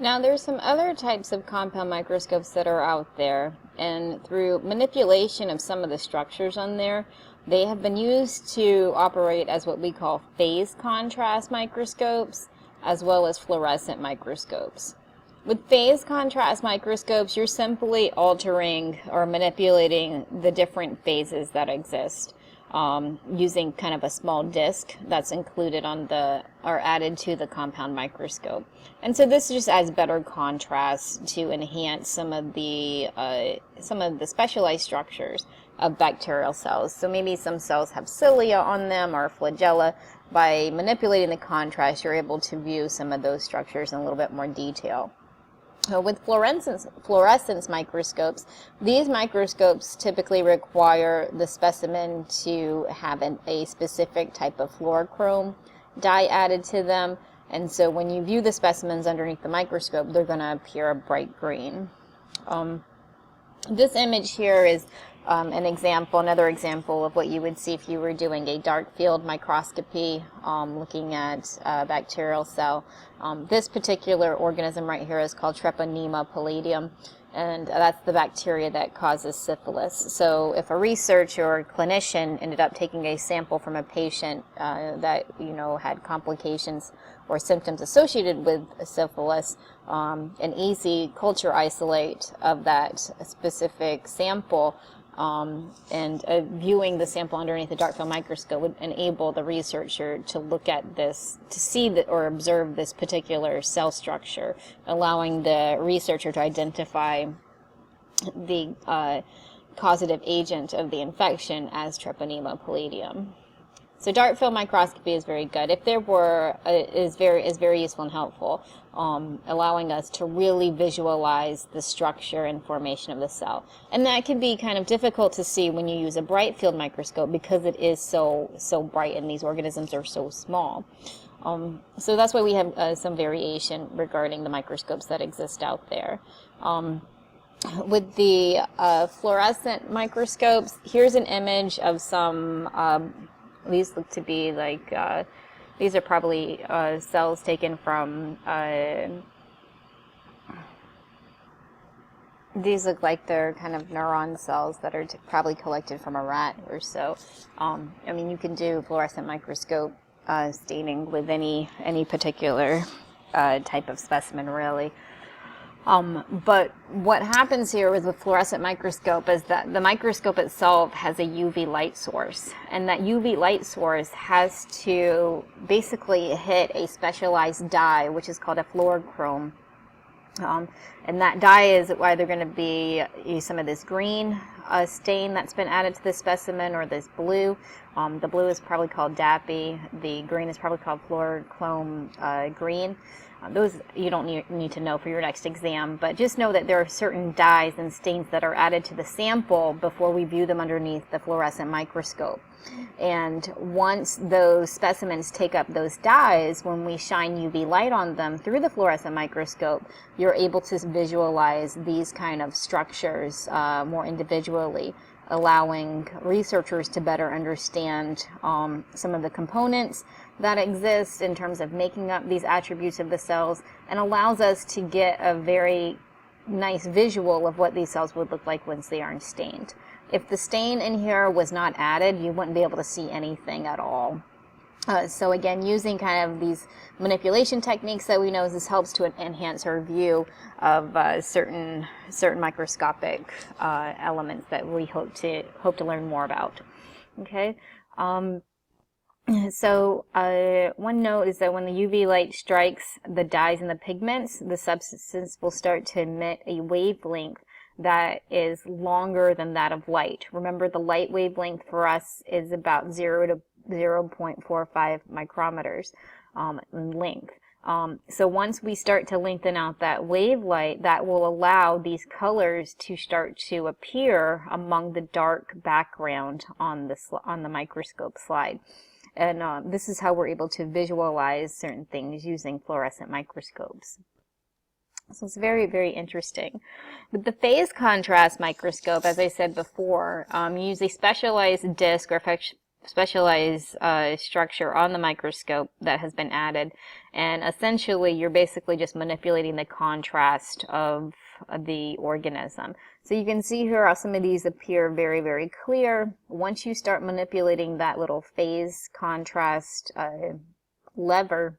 Now, there's some other types of compound microscopes that are out there, and through manipulation of some of the structures on there, they have been used to operate as what we call phase contrast microscopes, as well as fluorescent microscopes. With phase contrast microscopes, you're simply altering or manipulating the different phases that exist. Using kind of a small disc that's included on the or added to the compound microscope. And so this just adds better contrast to enhance some of the specialized structures of bacterial cells. So maybe some cells have cilia on them or flagella. By manipulating the contrast, you're able to view some of those structures in a little bit more detail. With fluorescence microscopes, these microscopes typically require the specimen to have a specific type of fluorochrome dye added to them, and so when you view the specimens underneath the microscope, they're going to appear a bright green. This image here is another example of what you would see if you were doing a dark field microscopy, looking at a bacterial cell. This particular organism right here is called Treponema pallidum, and that's the bacteria that causes syphilis. So if a researcher or clinician ended up taking a sample from a patient that had complications or symptoms associated with syphilis, an easy culture isolate of that specific sample and viewing the sample underneath the dark field microscope would enable the researcher to look at this, to see or observe this particular cell structure, allowing the researcher to identify the causative agent of the infection as Treponema pallidum. So dark field microscopy is very good. If there were, is very useful and helpful, allowing us to really visualize the structure and formation of the cell. And that can be kind of difficult to see when you use a bright field microscope because it is so bright and these organisms are so small. So that's why we have some variation regarding the microscopes that exist out there. With the fluorescent microscopes, here's an image of some these look to be like, these are probably cells taken from, these look like they're kind of neuron cells that are probably collected from a rat or so. I mean, you can do fluorescent microscope staining with any particular type of specimen, really. But what happens here with the fluorescent microscope is that the microscope itself has a UV light source, and that UV light source has to basically hit a specialized dye, which is called a fluorochrome. And that dye is either going to be some of this green stain that's been added to the specimen, or this blue. The blue is probably called DAPI. The green is probably called fluorochrome green. Those you don't need to know for your next exam, but just know that there are certain dyes and stains that are added to the sample before we view them underneath the fluorescent microscope. And once those specimens take up those dyes, when we shine UV light on them through the fluorescent microscope, you're able to visualize these kind of structures more individually, allowing researchers to better understand some of the components that exist in terms of making up these attributes of the cells, and allows us to get a very nice visual of what these cells would look like once they aren't stained. If the stain in here was not added, you wouldn't be able to see anything at all. So again, using kind of these manipulation techniques that we know, this helps to enhance our view of certain microscopic elements that we hope to learn more about. Okay. So one note is that when the UV light strikes the dyes and the pigments, the substance will start to emit a wavelength that is longer than that of light. Remember, the light wavelength for us is about 0 to 0.45 micrometers in length. So once we start to lengthen out that wavelight, that will allow these colors to start to appear among the dark background on the microscope slide. And this is how we're able to visualize certain things using fluorescent microscopes. So it's very, very interesting. With the phase contrast microscope, as I said before, you use a specialized disc, or specialized structure on the microscope that has been added, and essentially you're basically just manipulating the contrast of the organism. So you can see here how some of these appear very, very clear. Once you start manipulating that little phase contrast lever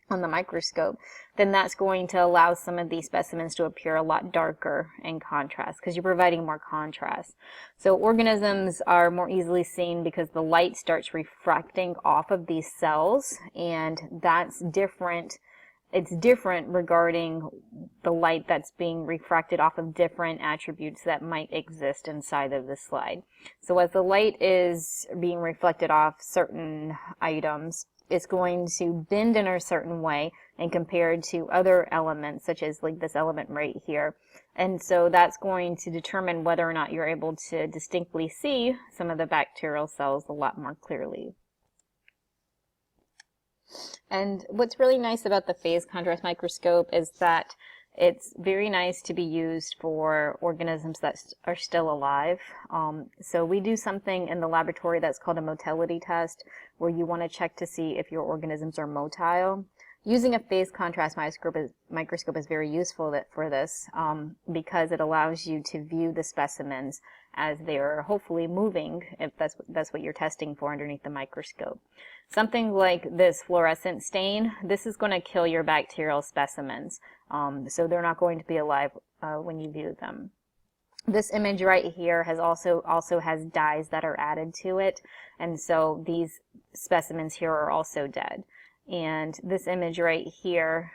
on the microscope, then that's going to allow some of these specimens to appear a lot darker in contrast because you're providing more contrast. So organisms are more easily seen because the light starts refracting off of these cells, and that's different. It's different regarding the light that's being refracted off of different attributes that might exist inside of the slide. So as the light is being reflected off certain items, it's going to bend in a certain way and compared to other elements, such as like this element right here. And so that's going to determine whether or not you're able to distinctly see some of the bacterial cells a lot more clearly. And what's really nice about the phase contrast microscope is that it's very nice to be used for organisms that are still alive. So we do something in the laboratory that's called a motility test, where you want to check to see if your organisms are motile. Using a phase contrast microscope is very useful for this because it allows you to view the specimens as they are hopefully moving, if that's what you're testing for underneath the microscope. Something like this fluorescent stain, this is going to kill your bacterial specimens, so they're not going to be alive when you view them. This image right here has also has dyes that are added to it, and so these specimens here are also dead. And this image right here,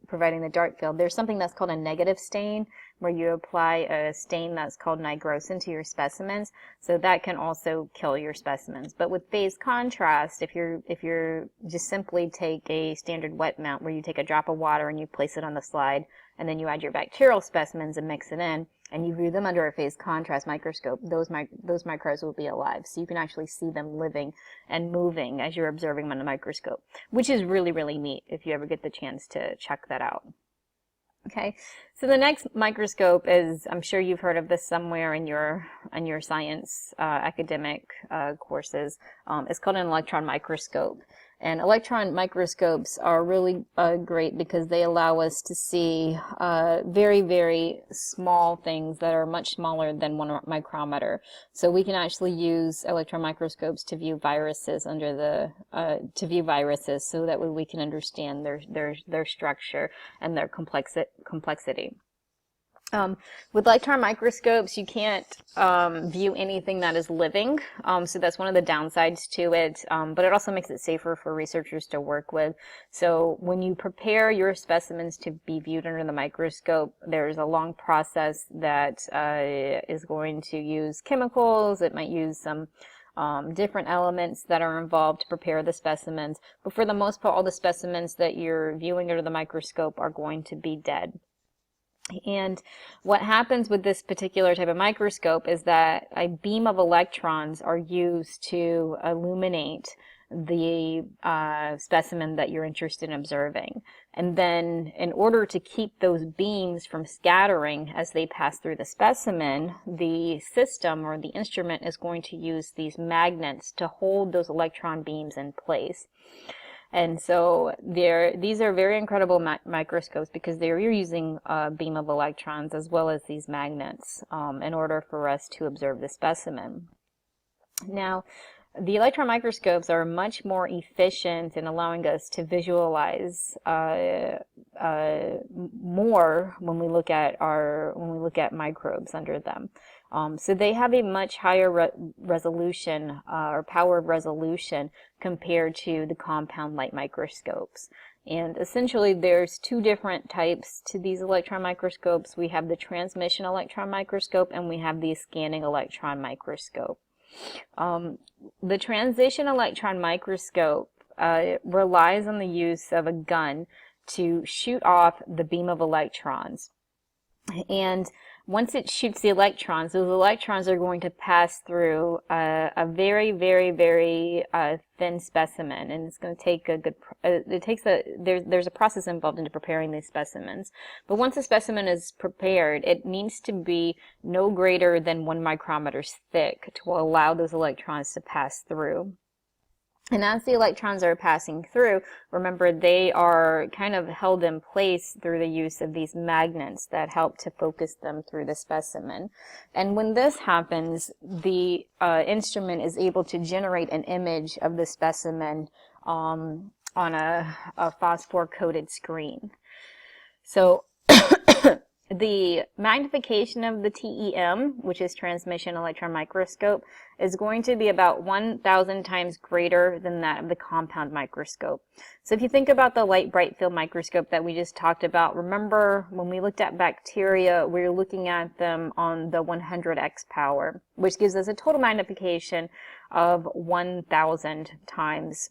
providing the dark field, there's something that's called a negative stain, where you apply a stain that's called nigrosin to your specimens, so that can also kill your specimens. But with phase contrast, if you're just simply take a standard wet mount where you take a drop of water and you place it on the slide, and then you add your bacterial specimens and mix it in, and you view them under a phase contrast microscope, those microbes will be alive. So you can actually see them living and moving as you're observing them on the microscope, which is really, really neat if you ever get the chance to check that out. Okay, so the next microscope is, I'm sure you've heard of this somewhere in your science academic courses. It's called an electron microscope. And electron microscopes are really great because they allow us to see very, very small things that are much smaller than 1 micrometer. So we can actually use electron microscopes to view viruses so that way we can understand their structure and their complexity. With electron microscopes, you can't view anything that is living, so that's one of the downsides to it, but it also makes it safer for researchers to work with. So when you prepare your specimens to be viewed under the microscope, there's a long process that is going to use chemicals. It might use some different elements that are involved to prepare the specimens, but for the most part, all the specimens that you're viewing under the microscope are going to be dead. And what happens with this particular type of microscope is that a beam of electrons are used to illuminate the specimen that you're interested in observing. And then in order to keep those beams from scattering as they pass through the specimen, the system or the instrument is going to use these magnets to hold those electron beams in place. And so these are very incredible microscopes because they're using a beam of electrons as well as these magnets in order for us to observe the specimen. Now, the electron microscopes are much more efficient in allowing us to visualize more when we look at microbes under them. So they have a much higher resolution or power of resolution compared to the compound light microscopes. And essentially there's two different types to these electron microscopes. We have the transmission electron microscope and we have the scanning electron microscope. The transition electron microscope relies on the use of a gun to shoot off the beam of electrons. And once it shoots the electrons, those electrons are going to pass through a very, very, very thin specimen, and it's going to take a good. There's a process involved into preparing these specimens. But once a specimen is prepared, it needs to be no greater than 1 micrometer thick to allow those electrons to pass through. And as the electrons are passing through, remember they are kind of held in place through the use of these magnets that help to focus them through the specimen. And when this happens, the instrument is able to generate an image of the specimen on a phosphor-coated screen. So the magnification of the TEM, which is transmission electron microscope, is going to be about 1,000 times greater than that of the compound microscope. So if you think about the light bright field microscope that we just talked about, remember when we looked at bacteria, we were looking at them on the 100x power, which gives us a total magnification of 1,000 times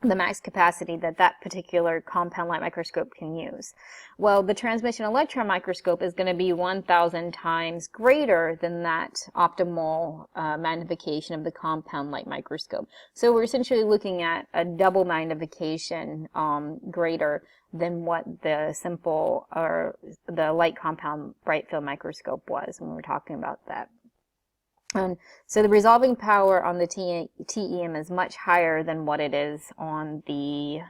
the max capacity that that particular compound light microscope can use. Well, the transmission electron microscope is going to be 1,000 times greater than that optimal magnification of the compound light microscope. So we're essentially looking at a double magnification greater than what the simple or the light compound bright field microscope was when we were talking about that. And so the resolving power on the TEM is much higher than what it is on the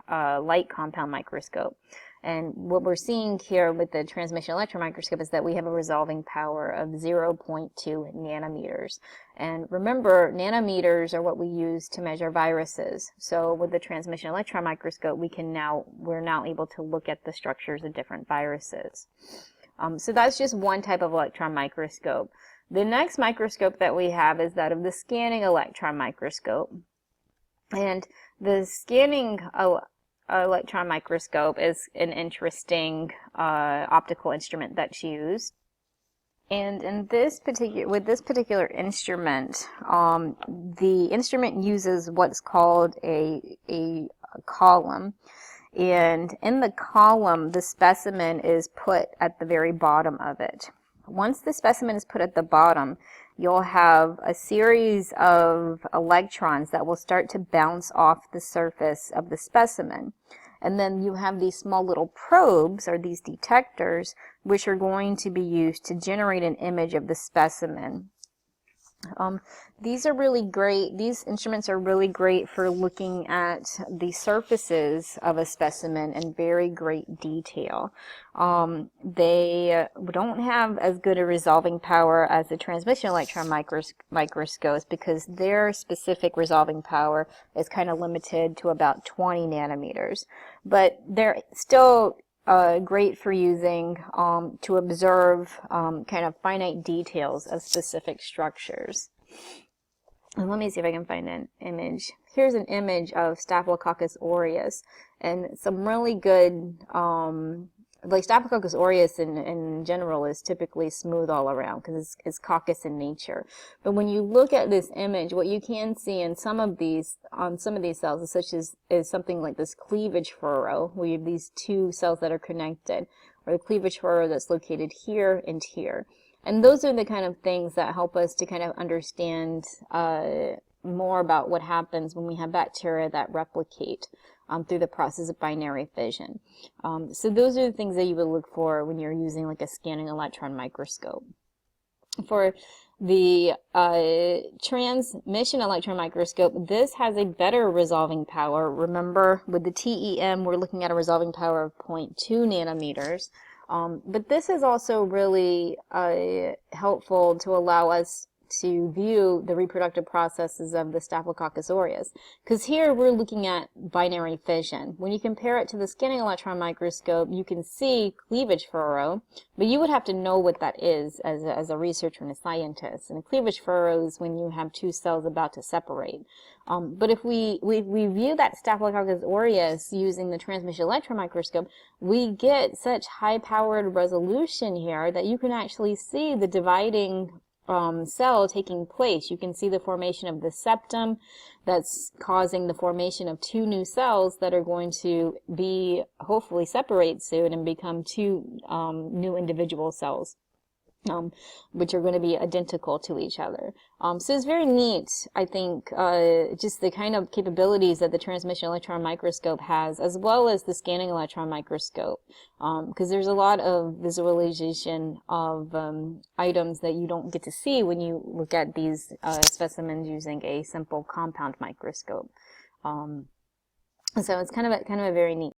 light compound microscope. And what we're seeing here with the transmission electron microscope is that we have a resolving power of 0.2 nanometers. And remember, nanometers are what we use to measure viruses. So with the transmission electron microscope, we're now able to look at the structures of different viruses. So that's just one type of electron microscope. The next microscope that we have is that of the scanning electron microscope. And the scanning electron microscope is an interesting optical instrument that's used. And with this particular instrument, the instrument uses what's called a column. And in the column, the specimen is put at the very bottom of it. Once the specimen is put at the bottom, you'll have a series of electrons that will start to bounce off the surface of the specimen. And then you have these small little probes, or these detectors, which are going to be used to generate an image of the specimen. These are really great. These instruments are really great for looking at the surfaces of a specimen in very great detail. They don't have as good a resolving power as the transmission electron microscopes because their specific resolving power is kind of limited to about 20 nanometers. But they're still great for using to observe kind of finite details of specific structures. And let me see if I can find an image. Here's an image of Staphylococcus aureus, and some really good, like Staphylococcus aureus in general is typically smooth all around because it's coccus in nature. But when you look at this image, what you can see in some of these cells is something like this cleavage furrow, where you have these two cells that are connected, or the cleavage furrow that's located here and here. And those are the kind of things that help us to kind of understand more about what happens when we have bacteria that replicate through the process of binary fission. So those are the things that you would look for when you're using like a scanning electron microscope. For the transmission electron microscope, this has a better resolving power. Remember, with the TEM, we're looking at a resolving power of 0.2 nanometers. But this is also really helpful to allow us to view the reproductive processes of the Staphylococcus aureus. Because here we're looking at binary fission. When you compare it to the scanning electron microscope, you can see cleavage furrow, but you would have to know what that is as a researcher and a scientist. And a cleavage furrow is when you have two cells about to separate. But if we view that Staphylococcus aureus using the transmission electron microscope, we get such high-powered resolution here that you can actually see the dividing cell taking place. You can see the formation of the septum that's causing the formation of two new cells that are going to be hopefully separate soon and become two new individual cells. Which are going to be identical to each other. So it's very neat, I think, just the kind of capabilities that the transmission electron microscope has, as well as the scanning electron microscope, because there's a lot of visualization of items that you don't get to see when you look at these specimens using a simple compound microscope. So it's kind of a very neat